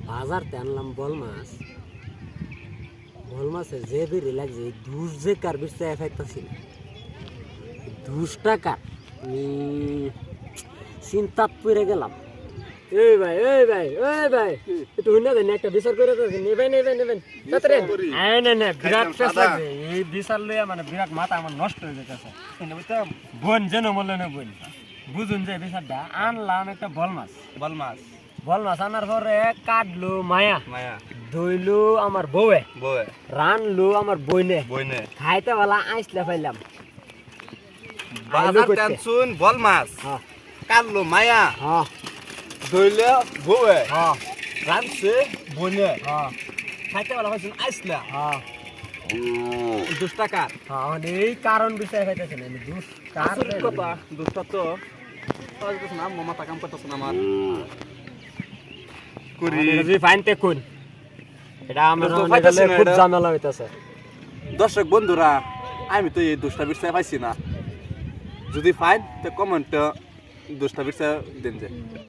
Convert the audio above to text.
বাজার তে আনলাম বল মাছের যে বেরি লাগছে দুষ যে কার বেচতে এফেক্টাছি না দুষ টাকার আমি চিন্তাত পড়ে গেলাম। এই ভাই একটু হুন্না দেন একটা বিচার করে নেবেন তাড়াতাড়ি না বিরাট পেশ লাগবে এই বিচার লইয়া মানে বিরাট মাথা আমার নষ্ট হয়ে যেতেছে বোন যেন বললে না বোন বুঝুন যে বিচারটা আনলাম একটা বল মাছ আনার পরে কাটলো মায়া ধইলো আমার বউয়ে রানলো আমার বইনে খাইতে বেলা আইসলে পাইলাম বাজার টেনশন বল মাছ কাটলো মায়া ধইলে বউয়ে রানছে বইনে খাইতে বেলা পাইছেন আইসলা 2 টাকা এই কারণ বিষয় খাইতেছে না কথা দুষ্টা তো না মাথা কাম করতেছে না আমার ফাইনতে কোন এটা আমার খুব ঝামেলা হইতাছে। দর্শক বন্ধুরা আমি তো এই দুষ্টা বিষয় পাইছি না, যদি ফাইন তো কমেন্ট দুষ্টা বিষয় দিন যে।